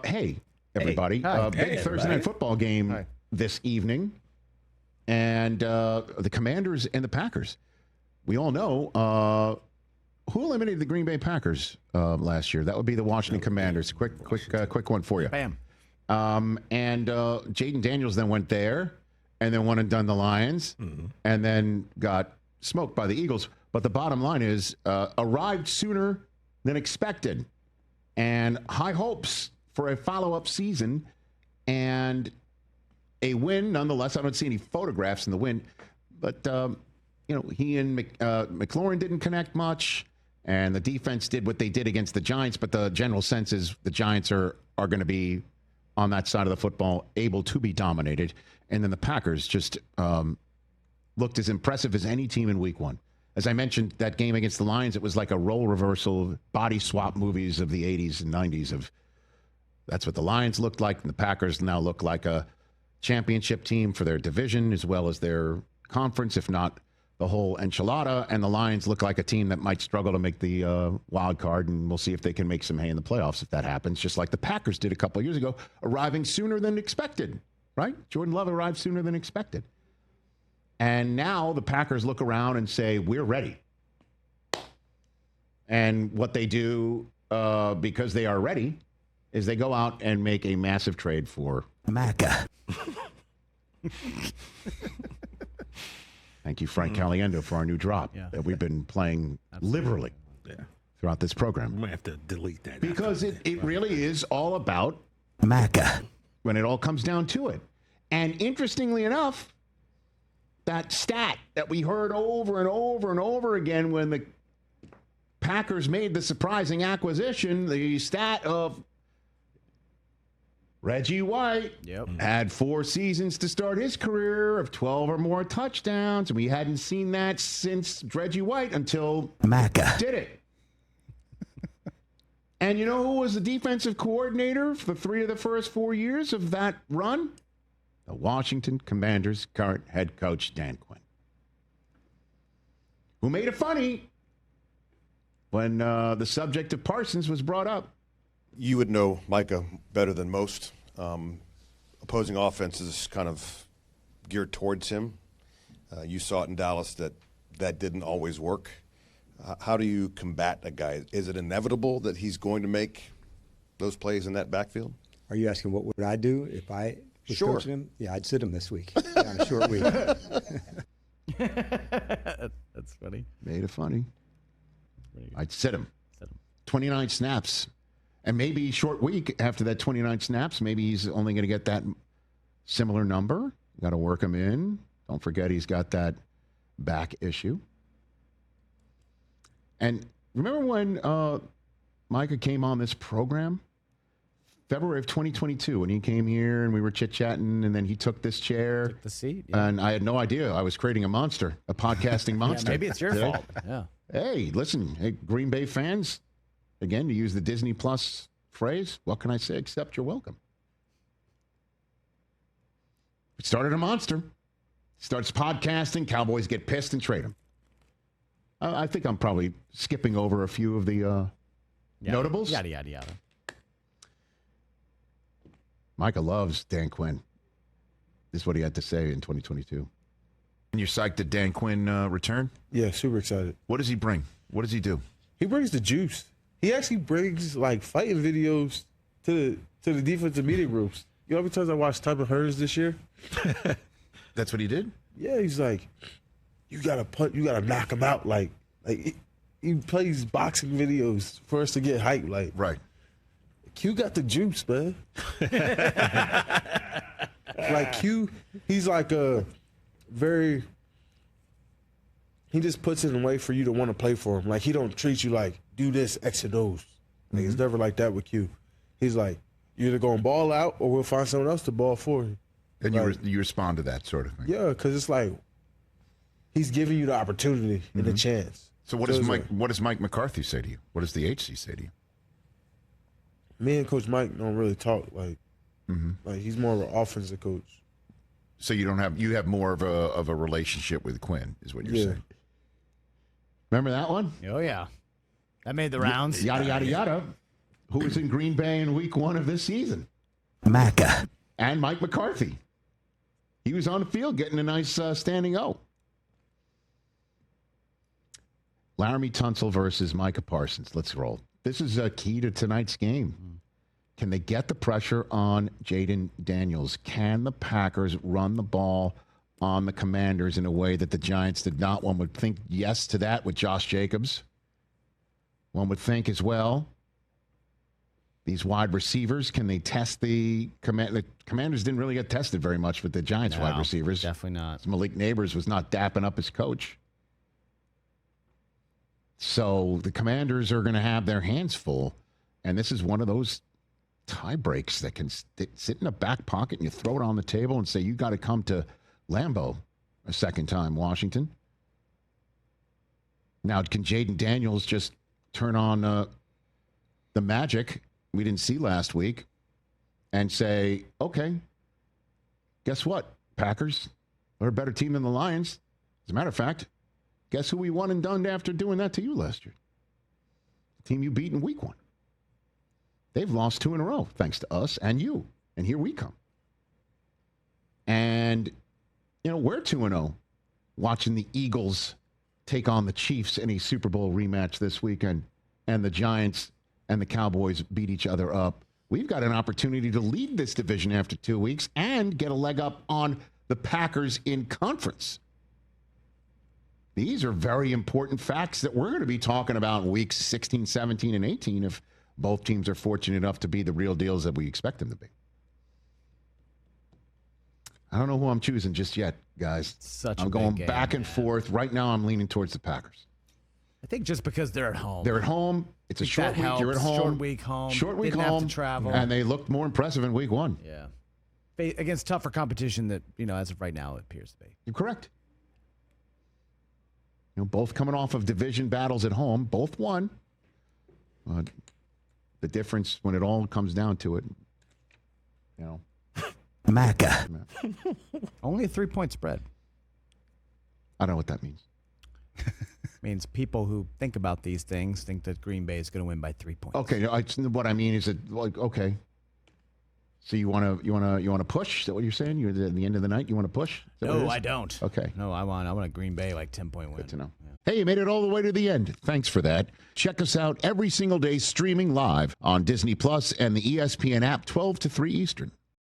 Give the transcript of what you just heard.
Hey, everybody. Big Thursday night football game this evening. And the Commanders and the Packers. We all know who eliminated the Green Bay Packers last year. That would be the Washington Commanders. Quick one for you. Bam. And Jaden Daniels then went there and then went and done the Lions and then got smoked by the Eagles. But the bottom line is arrived sooner than expected. And high hopes for a follow-up season and a win nonetheless. I don't see any photographs in the win, but he and McLaurin didn't connect much, and the defense did what they did against the Giants. But the general sense is the Giants are going to be on that side of the football, able to be dominated, and then the Packers just looked as impressive as any team in Week 1. As I mentioned, that game against the Lions, it was like a role reversal of body swap movies of the 80s and 90s. That's what the Lions looked like, and the Packers now look like a championship team for their division as well as their conference, if not the whole enchilada. And the Lions look like a team that might struggle to make the wild card, and we'll see if they can make some hay in the playoffs if that happens, just like the Packers did a couple of years ago, arriving sooner than expected, right? Jordan Love arrived sooner than expected. And now the Packers look around and say, we're ready. And what they do, because they are ready, is they go out and make a massive trade for Micah. Thank you, Frank Caliendo, for our new drop that we've been playing liberally throughout this program. We might have to delete that. Because it really is all about Micah when it all comes down to it. And interestingly enough, that stat that we heard over and over and over again when the Packers made the surprising acquisition, the stat of Reggie White had 4 seasons to start his career of 12 or more touchdowns. And we hadn't seen that since Reggie White until Micah did it. And you know who was the defensive coordinator for 3 of the first 4 years of that run? The Washington Commanders' current head coach, Dan Quinn, who made it funny when the subject of Parsons was brought up. You would know Micah better than most. Opposing offenses kind of geared towards him. You saw it in Dallas that didn't always work. How do you combat a guy? Is it inevitable that he's going to make those plays in that backfield? Are you asking what would I do if I was Sure. coaching him? Yeah, I'd sit him this week on a short week. That's funny. Made it funny. I'd sit him. 29 snaps. And maybe short week after that 29 snaps, maybe he's only going to get that similar number. Got to work him in. Don't forget he's got that back issue. And remember when Micah came on this program? February of 2022, when he came here and we were chit-chatting, and then he took this chair. Took the seat. And I had no idea I was creating a monster, a podcasting monster. Maybe it's your fault. Yeah. Hey, listen, Green Bay fans, again, to use the Disney Plus phrase, what can I say except you're welcome? It started a monster. Starts podcasting, Cowboys get pissed and trade him. I think I'm probably skipping over a few of the notables. Yada, yada, yada. Micah loves Dan Quinn. This is what he had to say in 2022. And you're psyched that Dan Quinn return? Yeah, super excited. What does he bring? What does he do? He brings the juice. He actually brings like fighting videos to the defensive meeting groups. You know how many times I watched Tyler Hearns this year? That's what he did? Yeah, he's like, you gotta knock him out. Like he plays boxing videos for us to get hyped. Like, right. Q got the juice, man. Like Q, he's like a very. He just puts it in a way for you to want to play for him. Like he don't treat you like do this X and O's. Like it's never like that with Q. He's like, you're either gonna ball out or we'll find someone else to ball for you. And like, you respond to that sort of thing. Yeah, because it's like he's giving you the opportunity and the chance. So what does Mike McCarthy say to you? What does the HC say to you? Me and Coach Mike don't really talk like he's more of an offensive coach. So you have more of a relationship with Quinn, is what you're saying. Remember that one? Oh yeah, that made the rounds. Yada yada yada. who was in Green Bay in week 1 of this season. Micah. And Mike McCarthy. He was on the field getting a nice standing O. Laramie Tunsil versus Micah Parsons. Let's roll. This is a key to tonight's game. Can they get the pressure on Jaden Daniels? Can the Packers run the ball on the Commanders in a way that the Giants did not? One would think yes to that with Josh Jacobs. One would think as well, these wide receivers, can they test the Commanders didn't really get tested very much with the Giants wide receivers. Definitely not. Malik Neighbors was not dapping up his coach. So the Commanders are going to have their hands full. And this is one of those tie breaks that can sit in the back pocket and you throw it on the table and say, you got to come to Lambeau a second time, Washington. Now, can Jaden Daniels just turn on the magic we didn't see last week and say, okay, guess what, Packers? We're a better team than the Lions. As a matter of fact, guess who we won and done after doing that to you last year? The team you beat in week 1. They've lost 2 in a row, thanks to us and you. And here we come. And, we're 2-0 watching the Eagles take on the Chiefs in a Super Bowl rematch this weekend. And the Giants and the Cowboys beat each other up. We've got an opportunity to lead this division after 2 weeks and get a leg up on the Packers in conference. These are very important facts that we're going to be talking about in weeks 16, 17, and 18 if both teams are fortunate enough to be the real deals that we expect them to be. I don't know who I'm choosing just yet, guys. I'm going back and forth. Right now, I'm leaning towards the Packers. I think just because they're at home. They're at home. It's a short week. You're at home. Short week home. Didn't have to travel. And they looked more impressive in week 1. Yeah. Against tougher competition that, as of right now, it appears to be. You're correct. Both coming off of division battles at home. Both won. The difference when it all comes down to it, Micah. Only a 3-point spread. I don't know what that means. Means people who think about these things think that Green Bay is going to win by 3 points. Okay, what I mean is that okay. So you want to push? Is that what you're saying? You're at the end of the night. You want to push? No, I don't. Okay. No, I want a Green Bay 10-point win. Good to know. Yeah. Hey, you made it all the way to the end. Thanks for that. Check us out every single day streaming live on Disney Plus and the ESPN app 12 to 3 Eastern.